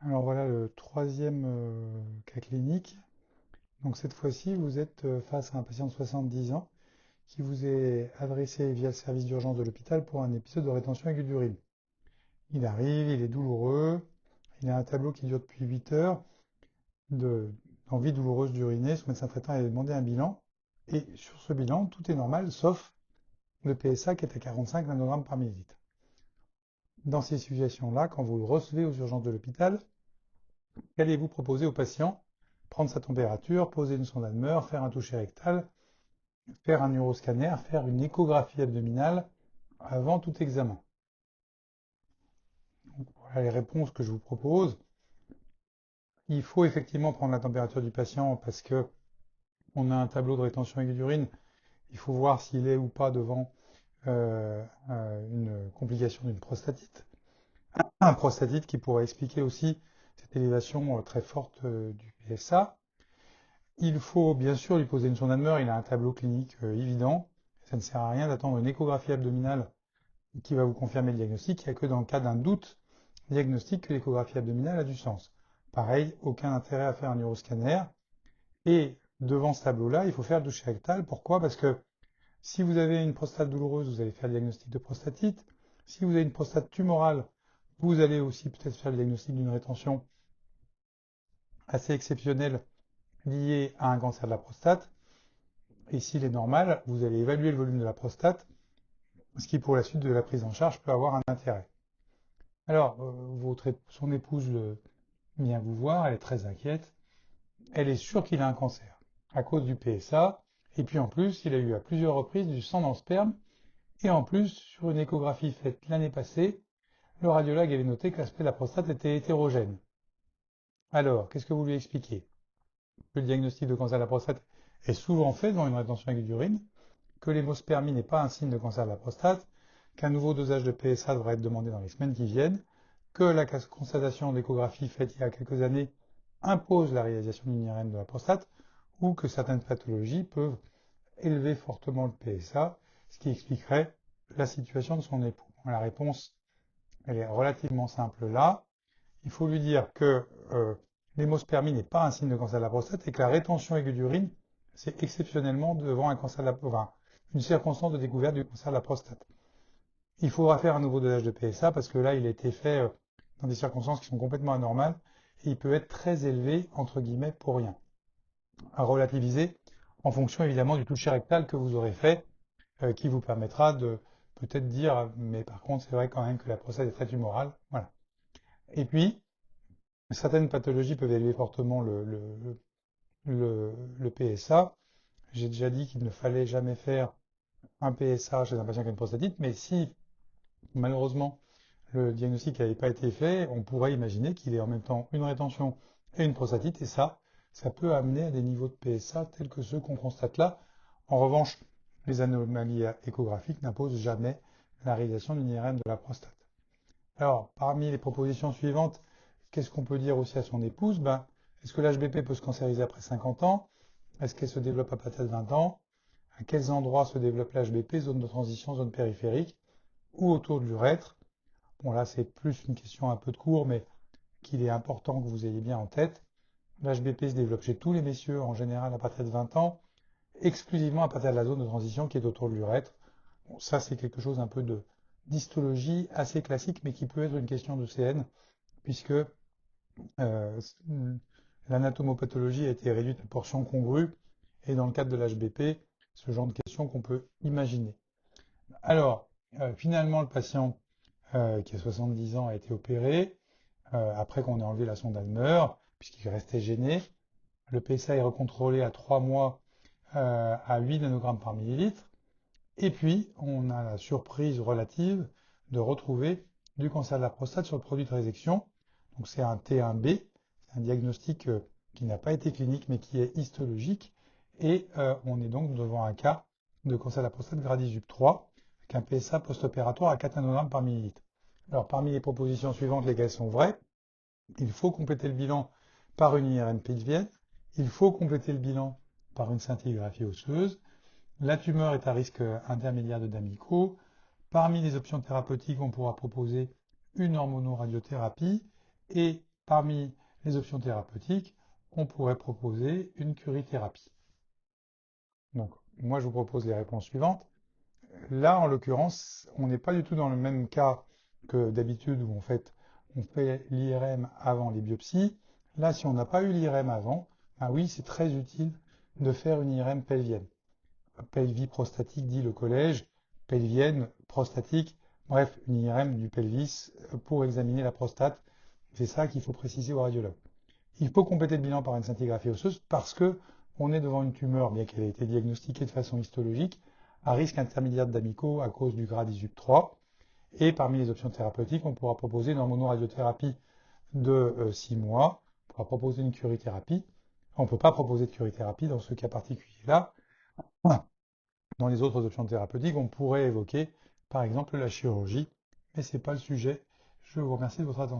Alors voilà le troisième cas clinique. Donc cette fois-ci, vous êtes face à un patient de 70 ans qui vous est adressé via le service d'urgence de l'hôpital pour un épisode de rétention aiguë d'urine. Il arrive, il est douloureux, il a un tableau qui dure depuis 8 heures d'envie douloureuse d'uriner. Son médecin traitant a demandé un bilan et sur ce bilan, tout est normal sauf le PSA qui est à 45 nanogrammes par millilitre. Dans ces situations-là, quand vous le recevez aux urgences de l'hôpital, qu'allez-vous proposer au patient? Prendre sa température, poser une sonde Almer, faire un toucher rectal, faire un neuroscanner, faire une échographie abdominale avant tout examen. Donc, voilà les réponses que je vous propose. Il faut effectivement prendre la température du patient parce que on a un tableau de rétention aiguë d'urine. Il faut voir s'il est ou pas devant une complication d'une prostatite. Un prostatite qui pourrait expliquer aussi cette élévation très forte du PSA. Il faut bien sûr lui poser une sonde Almer, il a un tableau clinique évident. Ça ne sert à rien d'attendre une échographie abdominale qui va vous confirmer le diagnostic. Il n'y a que dans le cas d'un doute diagnostique que l'échographie abdominale a du sens. Pareil, aucun intérêt à faire un neuroscanner. Et devant ce tableau-là, il faut faire le toucher rectal. Pourquoi? Parce que si vous avez une prostate douloureuse, vous allez faire le diagnostic de prostatite. Si vous avez une prostate tumorale, vous allez aussi peut-être faire le diagnostic d'une rétention assez exceptionnelle liée à un cancer de la prostate. Et s'il est normal, vous allez évaluer le volume de la prostate, ce qui pour la suite de la prise en charge peut avoir un intérêt. Alors, son épouse vient vous voir, elle est très inquiète, elle est sûre qu'il a un cancer à cause du PSA, et puis en plus, il a eu à plusieurs reprises du sang dans le sperme, et en plus, sur une échographie faite l'année passée, le radiologue avait noté que l'aspect de la prostate était hétérogène. Alors, qu'est-ce que vous lui expliquez? Que le diagnostic de cancer de la prostate est souvent fait dans une rétention aiguë d'urine, que l'hémospermie n'est pas un signe de cancer de la prostate, qu'un nouveau dosage de PSA devrait être demandé dans les semaines qui viennent, que la constatation d'échographie faite il y a quelques années impose la réalisation d'une IRM de la prostate, ou que certaines pathologies peuvent élever fortement le PSA, ce qui expliquerait la situation de son époux. La réponse, elle est relativement simple là. Il faut lui dire que l'hémospermie n'est pas un signe de cancer de la prostate et que la rétention aiguë d'urine, c'est exceptionnellement devant un cancer de la, enfin, une circonstance de découverte du cancer de la prostate. Il faudra faire un nouveau dosage de PSA parce que là, il a été fait dans des circonstances qui sont complètement anormales et il peut être très élevé, entre guillemets, pour rien. À relativiser en fonction évidemment du toucher rectal que vous aurez fait, qui vous permettra de peut-être dire, mais par contre, c'est vrai quand même que la prostate est très tumorale. Voilà. Et puis, certaines pathologies peuvent élever fortement le PSA. J'ai déjà dit qu'il ne fallait jamais faire un PSA chez un patient qui a une prostatite, mais si malheureusement le diagnostic n'avait pas été fait, on pourrait imaginer qu'il ait en même temps une rétention et une prostatite, et ça peut amener à des niveaux de PSA tels que ceux qu'on constate là. En revanche, les anomalies échographiques n'imposent jamais la réalisation d'une IRM de la prostate. Alors, parmi les propositions suivantes, qu'est-ce qu'on peut dire aussi à son épouse? Est-ce que l'HBP peut se cancériser après 50 ans? Est-ce qu'elle se développe à partir de 20 ans? À quels endroits se développe l'HBP? Zone de transition, zone périphérique ou autour de l'urètre? Bon, là, c'est plus une question un peu de cours, mais qu'il est important que vous ayez bien en tête. L'HBP se développe chez tous les messieurs en général à partir de 20 ans, exclusivement à partir de la zone de transition qui est autour de l'urètre. Bon, ça, c'est quelque chose un peu de d'histologie assez classique, mais qui peut être une question de CN, puisque euh, l'anatomopathologie a été réduite à portions congrues, et dans le cadre de l'HBP, ce genre de questions qu'on peut imaginer. Alors, finalement, le patient qui a 70 ans a été opéré, après qu'on ait enlevé la sonde Almer, puisqu'il restait gêné. Le PSA est recontrôlé à 3 mois à 8 nanogrammes par millilitre. Et puis, on a la surprise relative de retrouver du cancer de la prostate sur le produit de résection. Donc c'est un T1B, c'est un diagnostic qui n'a pas été clinique mais qui est histologique. Et on est donc devant un cas de cancer de la prostate gradisub 3 avec un PSA post-opératoire à 4 nanogrammes par millilitre. Alors parmi les propositions suivantes, lesquelles sont vraies, il faut compléter le bilan par une IRM pelvienne, il faut compléter le bilan par une scintigraphie osseuse, la tumeur est à risque intermédiaire de D'Amico. Parmi les options thérapeutiques, on pourra proposer une hormonoradiothérapie et parmi les options thérapeutiques, on pourrait proposer une curithérapie. Donc, moi, je vous propose les réponses suivantes. Là, en l'occurrence, on n'est pas du tout dans le même cas que d'habitude où on fait l'IRM avant les biopsies. Là, si on n'a pas eu l'IRM avant, ah oui, c'est très utile de faire une IRM pelvienne. Pelvie prostatique dit le collège, pelvienne, prostatique, bref, une IRM du pelvis pour examiner la prostate. C'est ça qu'il faut préciser au radiologue. Il faut compléter le bilan par une scintigraphie osseuse parce que on est devant une tumeur, bien qu'elle ait été diagnostiquée de façon histologique, à risque intermédiaire d'amico à cause du gras 18-3. Et parmi les options thérapeutiques, on pourra proposer une hormonoradiothérapie de 6 mois, on pourra proposer une curithérapie. On ne peut pas proposer de curithérapie dans ce cas particulier-là. Dans les autres options thérapeutiques, on pourrait évoquer par exemple la chirurgie, mais ce n'est pas le sujet. Je vous remercie de votre attention.